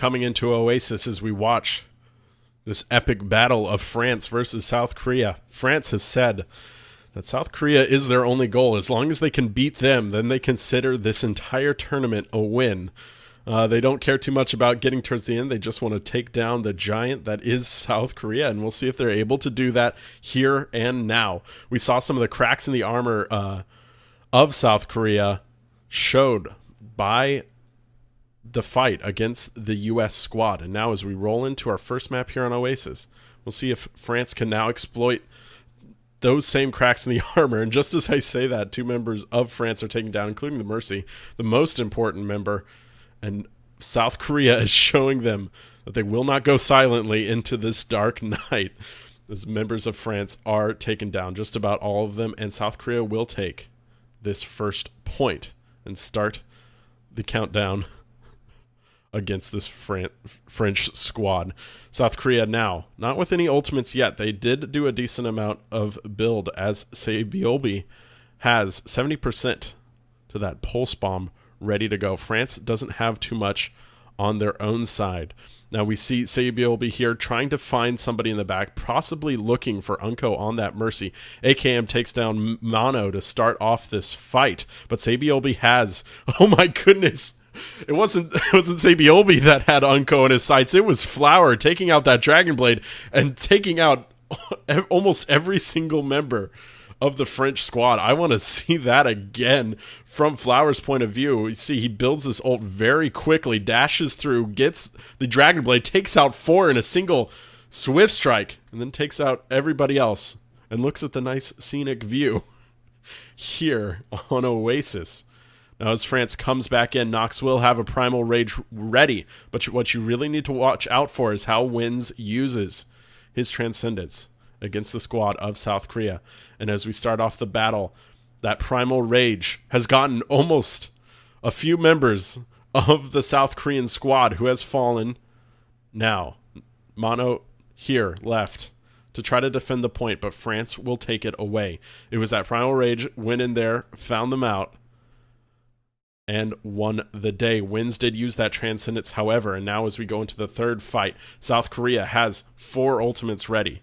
coming into Oasis as we watch this epic battle of France versus South Korea. France has said that South Korea is their only goal. As long as they can beat them, then they consider this entire tournament a win. They don't care too much about getting towards the end. They just want to take down the giant that is South Korea, and we'll see if they're able to do that here and now. We saw some of the cracks in the armor of South Korea showed by the fight against the U.S. squad. And now as we roll into our first map here on Oasis, we'll see if France can now exploit those same cracks in the armor. And just as I say that, 2 members of France are taken down, including the Mercy, the most important member. And South Korea is showing them that they will not go silently into this dark night as members of France are taken down, just about all of them. And South Korea will take this first point and start the countdown against this French squad. South Korea now, not with any ultimates yet. They did do a decent amount of build as Saebyeolbe has 70% to that pulse bomb ready to go. France doesn't have too much on their own side. Now we see Saebyeolbe here trying to find somebody in the back, possibly looking for Unko on that Mercy. AKM takes down Mano to start off this fight, but Saebyeolbe has, oh my goodness, it wasn't Saebyeolbe that had Unko in his sights. It was Flower taking out that Dragon Blade and taking out almost every single member of the French squad. I want to see that again from Flower's point of view. You see he builds this ult very quickly, dashes through, gets the Dragon Blade, takes out 4 in a single swift strike, and then takes out everybody else and looks at the nice scenic view here on Oasis. Now as France comes back in, Nox will have a Primal Rage ready, but what you really need to watch out for is how Wins uses his Transcendence against the squad of South Korea. And as we start off the battle, that Primal Rage has gotten almost a few members of the South Korean squad who has fallen. Now, Mano here left to try to defend the point, but France will take it away. It was that Primal Rage went in there, found them out, and won the day. Wins did use that Transcendence, however, and now as we go into the third fight, South Korea has 4 ultimates ready,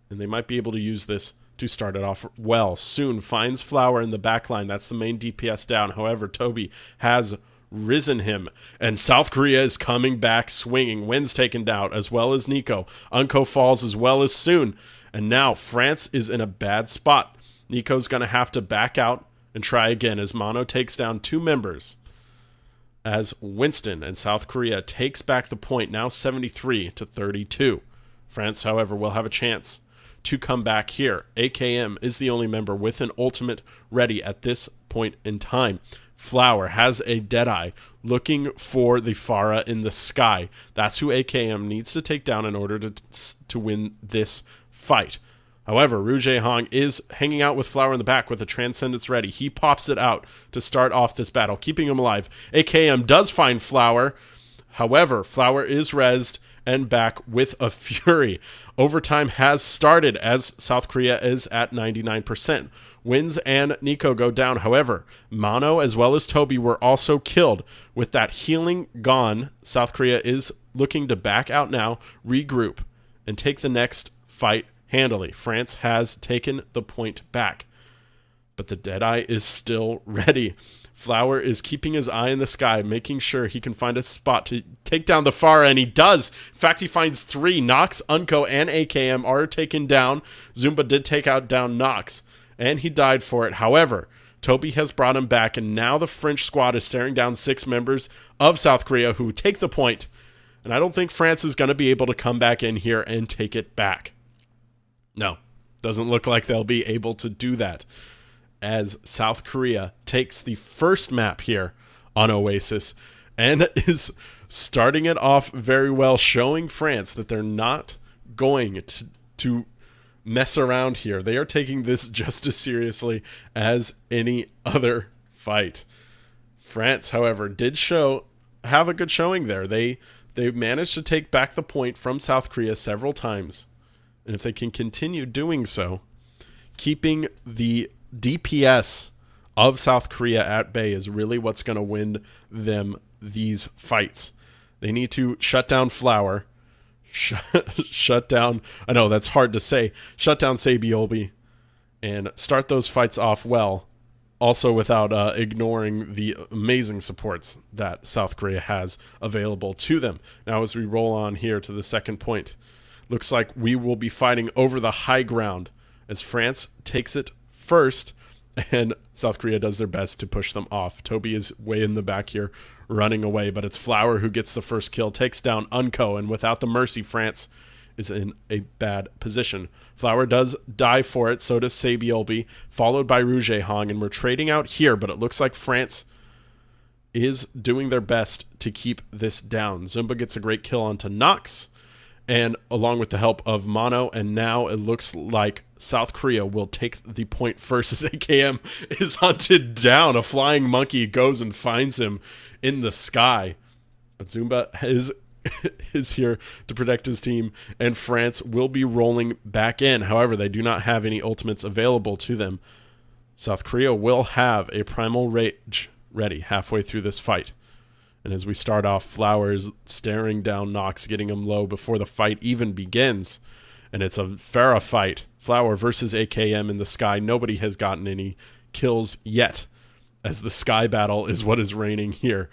and they might be able to use this to start it off well. Soon finds Flower in the backline. That's the main DPS down. However, Toby has risen him, and South Korea is coming back swinging. Wins taken down, as well as Nico. Unko falls as well as Soon, and now France is in a bad spot. Nico's going to have to back out and try again as Mano takes down 2 members as Winston and South Korea takes back the point, now 73-32. France, however, will have a chance to come back here. AKM is the only member with an ultimate ready at this point in time. Flower has a Deadeye looking for the Pharah in the sky. That's who AKM needs to take down in order to win this fight. However, Ru Jae-hong is hanging out with Flower in the back with a Transcendence ready. He pops it out to start off this battle, keeping him alive. AKM does find Flower. However, Flower is rezzed and back with a fury. Overtime has started as South Korea is at 99%. Wins and Nico go down. However, Mano as well as Toby were also killed. With that healing gone, South Korea is looking to back out now, regroup, and take the next fight handily. France has taken the point back, but the Deadeye is still ready. Flower is keeping his eye in the sky, making sure he can find a spot to take down the Pharah, and he does. In fact, he finds 3. Nox, Unko, and AKM are taken down. Zumba did take down Nox, and he died for it. However, Toby has brought him back, and now the French squad is staring down 6 members of South Korea who take the point, and I don't think France is going to be able to come back in here and take it back. No, doesn't look like they'll be able to do that, as South Korea takes the first map here on Oasis and is starting it off very well, showing France that they're not going to mess around here. They are taking this just as seriously as any other fight. France, however, did have a good showing there. They managed to take back the point from South Korea several times. And if they can continue doing so, keeping the DPS of South Korea at bay is really what's going to win them these fights. They need to shut down Flower. Shut down... I know, that's hard to say. Shut down Sabiolbi. And start those fights off well. Also without ignoring the amazing supports that South Korea has available to them. Now as we roll on here to the second point, looks like we will be fighting over the high ground as France takes it first and South Korea does their best to push them off. Toby is way in the back here running away, but it's Flower who gets the first kill, takes down Unko, and without the mercy, France is in a bad position. Flower does die for it, so does Sabiolbi, followed by Rouge Hong, and we're trading out here, but it looks like France is doing their best to keep this down. Zumba gets a great kill onto Nox, and along with the help of Mono, and now it looks like South Korea will take the point first as AKM is hunted down. A flying monkey goes and finds him in the sky. But Zumba is here to protect his team, and France will be rolling back in. However, they do not have any ultimates available to them. South Korea will have a Primal Rage ready halfway through this fight. And as we start off, Flowers staring down Nox, getting him low before the fight even begins. And it's a Pharah fight. Flower versus AKM in the sky. Nobody has gotten any kills yet, as the sky battle is what is reigning here.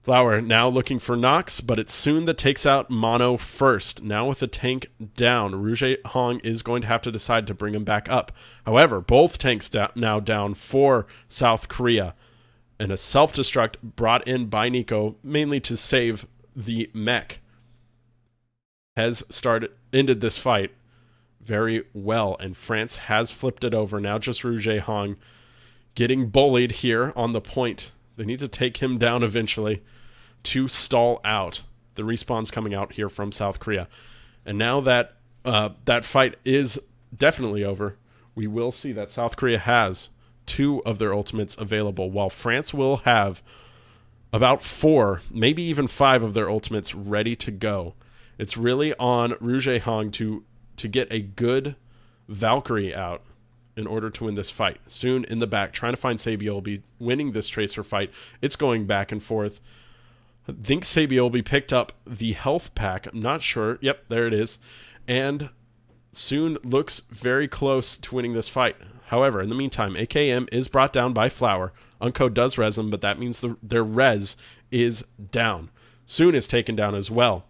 Flower now looking for Nox, but it's Soon that takes out Mono first. Now with the tank down, Rouge Hong is going to have to decide to bring him back up. However, both tanks now down for South Korea. And a self-destruct brought in by Nico, mainly to save the mech, has ended this fight very well, and France has flipped it over. Now just Rouge Hong getting bullied here on the point. They need to take him down eventually to stall out. The respawn's coming out here from South Korea. And now that that fight is definitely over, we will see that South Korea has 2 of their ultimates available, while France will have about 4, maybe even 5 of their ultimates ready to go. It's really on Rouge Hong to get a good Valkyrie out in order to win this fight. Soon in the back, trying to find Sabiolbi, winning this Tracer fight. It's going back and forth. I think Sabiolbi picked up the health pack. I'm not sure. Yep, there it is. And Soon looks very close to winning this fight. However, in the meantime, AKM is brought down by Flower. Unco does res them, but that means their res is down. Soon is taken down as well.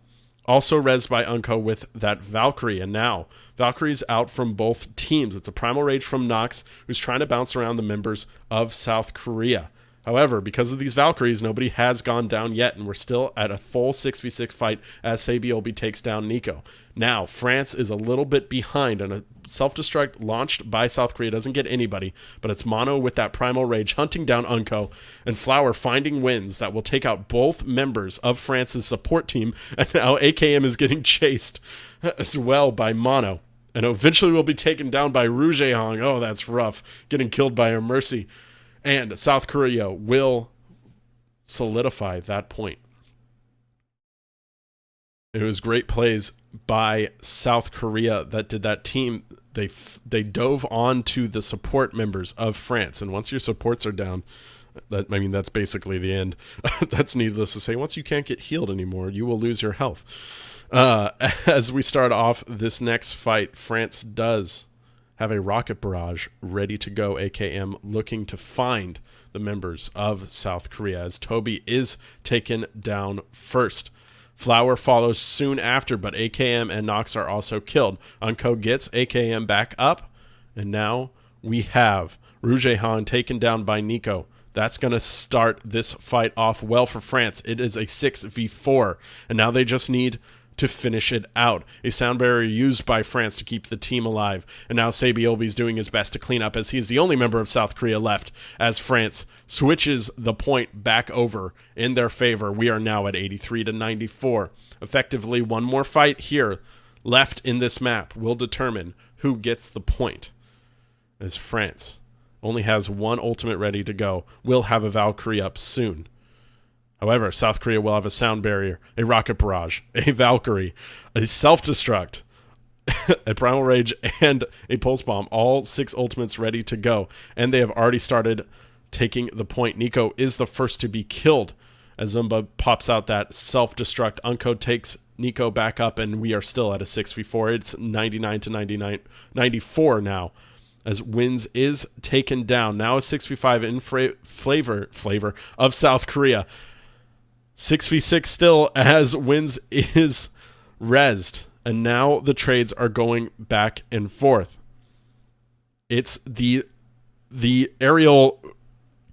Also res by Unco with that Valkyrie, and now Valkyrie's out from both teams. It's a Primal Rage from Nox, who's trying to bounce around the members of South Korea. However, because of these Valkyries, nobody has gone down yet, and we're still at a full 6v6 fight as Sabiolbi takes down Nico. Now, France is a little bit behind, and a self-destruct launched by South Korea doesn't get anybody, but it's Mono with that Primal Rage hunting down Unco, and Flower finding wins that will take out both members of France's support team, and now AKM is getting chased as well by Mono, and eventually will be taken down by Rouge Hong. Oh, that's rough, getting killed by a Mercy. And South Korea will solidify that point. It was great plays by South Korea that did that team. They dove onto the support members of France, and once your supports are down, that's basically the end. That's needless to say. Once you can't get healed anymore, you will lose your health. As we start off this next fight, France does have a rocket barrage ready to go. AKM looking to find the members of South Korea as Toby is taken down first. Flower follows soon after, but AKM and Nox are also killed. Unco gets AKM back up, and now we have Rouge Hong taken down by Nico. That's going to start this fight off well for France. It is a 6v4, and now they just need to finish it out. A sound barrier used by France to keep the team alive. And now Sabiolbi's doing his best to clean up as he is the only member of South Korea left as France switches the point back over in their favor. We are now at 83-94. Effectively, one more fight here left in this map will determine who gets the point, as France only has one ultimate ready to go. We'll have a Valkyrie up soon. However, South Korea will have a sound barrier, a rocket barrage, a Valkyrie, a self-destruct, a Primal Rage, and a Pulse Bomb. All 6 ultimates ready to go. And they have already started taking the point. Nico is the first to be killed as Zumba pops out that self-destruct. Unco takes Nico back up, and we are still at a 6v4. It's 99 to 94 now, as Wins is taken down. Now a 6v5 in flavor of South Korea. 6v6 still, as Wins is rezzed, and now the trades are going back and forth. It's the aerial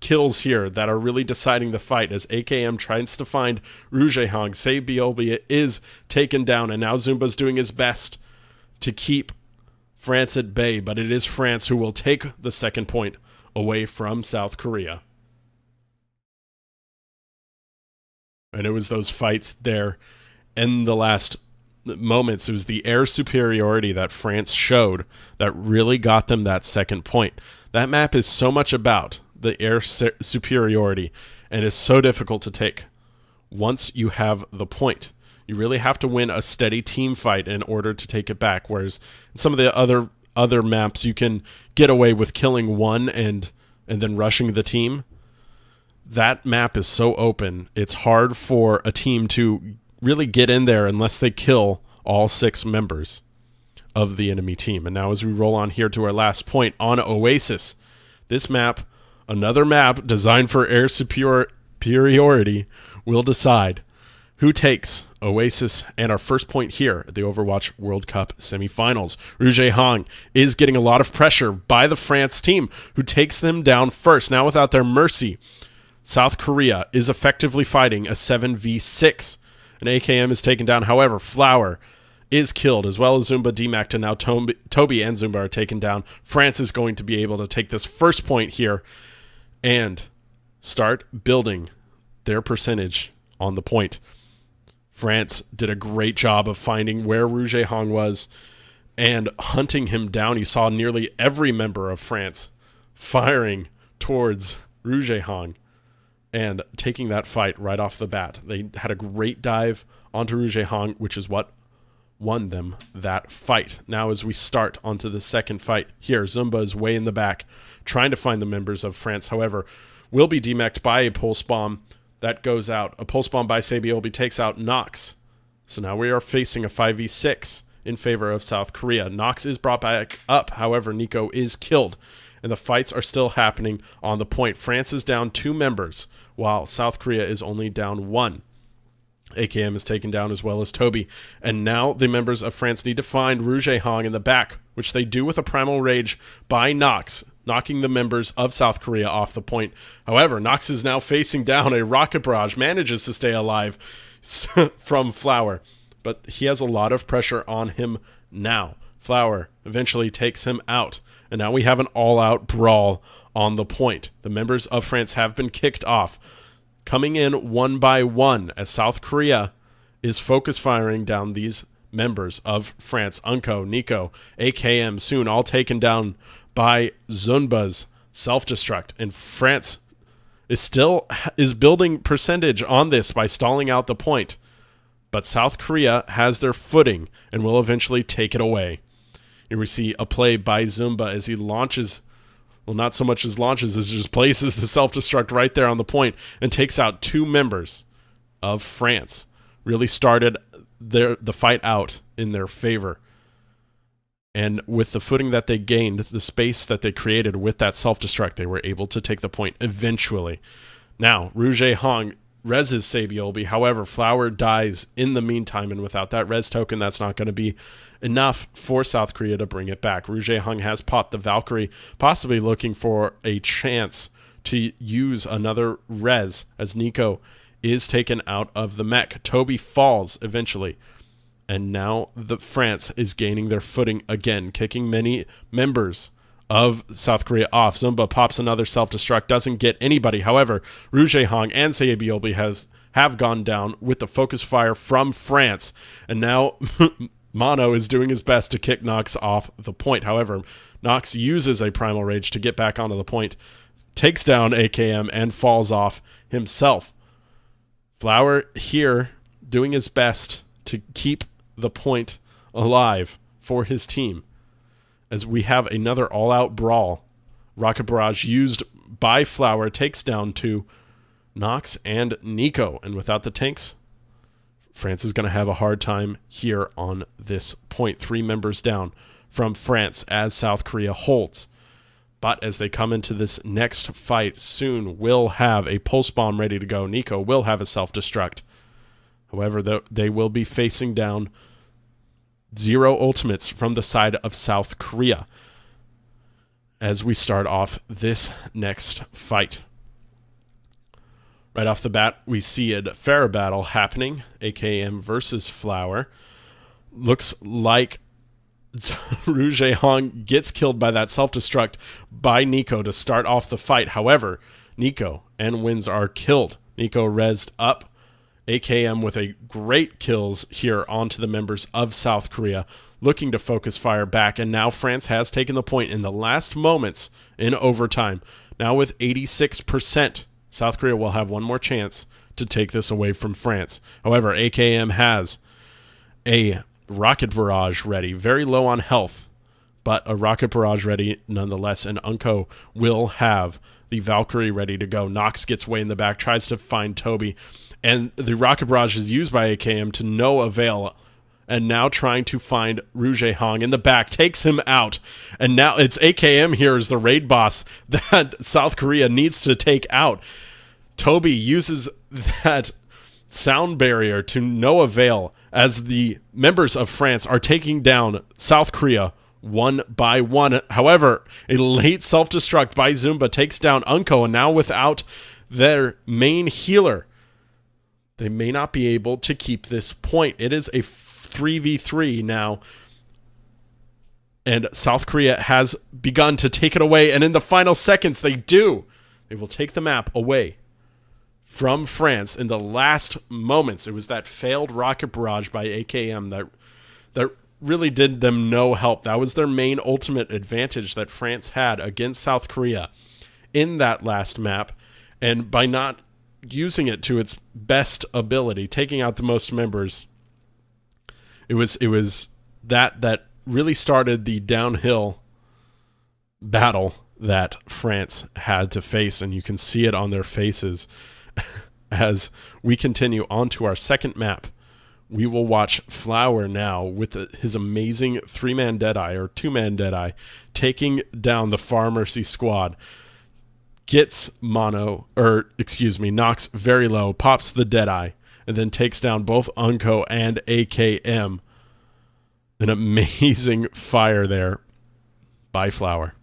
kills here that are really deciding the fight, as AKM tries to find Rujehong. Sebiolbi is taken down, and now Zumba's doing his best to keep France at bay, but it is France who will take the second point away from South Korea. And it was those fights there in the last moments. It was the air superiority that France showed that really got them that second point. That map is so much about the air superiority, and is so difficult to take. Once you have the point, you really have to win a steady team fight in order to take it back, whereas in some of the other maps you can get away with killing one and then rushing the team. That map is so open, it's hard for a team to really get in there unless they kill all 6 members of the enemy team. And now as we roll on here to our last point on Oasis, this map, another map designed for air superiority, will decide who takes Oasis and our first point here at the Overwatch World Cup semifinals. Rujehong is getting a lot of pressure by the France team, who takes them down first. Now without their mercy, South Korea is effectively fighting a 7v6. And AKM is taken down. However, Flower is killed, as well as Zumba, DMAC, and now Toby and Zumba are taken down. France is going to be able to take this first point here and start building their percentage on the point. France did a great job of finding where Rujehong was and hunting him down. You saw nearly every member of France firing towards Rujehong and taking that fight right off the bat. They had a great dive onto Rujehong, which is what won them that fight. Now as we start onto the second fight here, Zumba is way in the back, trying to find the members of France. However, will be demeched by a pulse bomb that goes out. A pulse bomb by Sebiolbi takes out Nox. So now we are facing a 5v6 in favor of South Korea. Nox is brought back up. However, Nico is killed, and the fights are still happening on the point. France is down 2 members, while South Korea is only down 1. AKM is taken down, as well as Toby. And now the members of France need to find Rujehong in the back, which they do with a Primal Rage by Nox, knocking the members of South Korea off the point. However, Nox is now facing down a rocket barrage, manages to stay alive from Flower, but he has a lot of pressure on him now. Flower eventually takes him out, and now we have an all-out brawl on the point. The members of France have been kicked off, coming in one by one, as South Korea is focus firing down these members of France. Unco, Nico, AKM, soon all taken down by Zumba's self-destruct. And France is building percentage on this by stalling out the point. But South Korea has their footing and will eventually take it away. Here we see a play by Zumba as he launches, well, not so much as launches as just places the self-destruct right there on the point and takes out 2 members of France. Really started the fight out in their favor. And with the footing that they gained, the space that they created with that self-destruct, they were able to take the point eventually. Now, Rujehong reses Sebiolbi. However, Flower dies in the meantime, and without that res token, that's not going to be enough for South Korea to bring it back. Rujehong has popped the Valkyrie, possibly looking for a chance to use another res, as Nico is taken out of the mech. Toby falls eventually, and now the France is gaining their footing again, kicking many members of South Korea off. Zumba pops another self-destruct, doesn't get anybody. However, Rujehong and Sebiolbi have gone down with the focus fire from France, and now Mono is doing his best to kick Nox off the point. However, Nox uses a Primal Rage to get back onto the point, takes down AKM, and falls off himself. Flower here doing his best to keep the point alive for his team, as we have another all-out brawl. Rocket Barrage used by Flower takes down 2. Nox and Nico. And without the tanks, France is going to have a hard time here on this point. 3 members down from France as South Korea holds. But as they come into this next fight, soon will have a pulse bomb ready to go. Nico will have a self-destruct. However, they will be facing down 0 ultimates from the side of South Korea as we start off this next fight. Right off the bat, we see a fair battle happening. AKM versus Flower. Looks like Ru Hong gets killed by that self-destruct by Nico to start off the fight. However, Nico and Wins are killed. Nico rezzed up. AKM with a great kills here onto the members of South Korea, looking to focus fire back. And now France has taken the point in the last moments in overtime. Now with 86%. South Korea will have one more chance to take this away from France. However, AKM has a rocket barrage ready, very low on health, but a rocket barrage ready nonetheless, and Unko will have the Valkyrie ready to go. Nox gets way in the back, tries to find Toby, and the rocket barrage is used by AKM to no avail, and now trying to find Ru Hong in the back, takes him out, and now it's AKM here as the raid boss that South Korea needs to take out. Toby uses that sound barrier to no avail as the members of France are taking down South Korea one by one. However, a late self-destruct by Zumba takes down Unko, and now without their main healer, they may not be able to keep this point. It is a 3v3 now, and South Korea has begun to take it away, and in the final seconds, they do. They will take the map away from France in the last moments. It was that failed rocket barrage by AKM that really did them no help. That was their main ultimate advantage that France had against South Korea in that last map, and by not using it to its best ability, taking out the most members, it was that really started the downhill battle that France had to face, and you can see it on their faces. As we continue on to our second map, we will watch Flower now with his amazing 3-man Deadeye or 2-man Deadeye taking down the Far Mercy squad. Gets Nox very low, pops the Deadeye, and then takes down both Unko and AKM. An amazing fire there by Flower.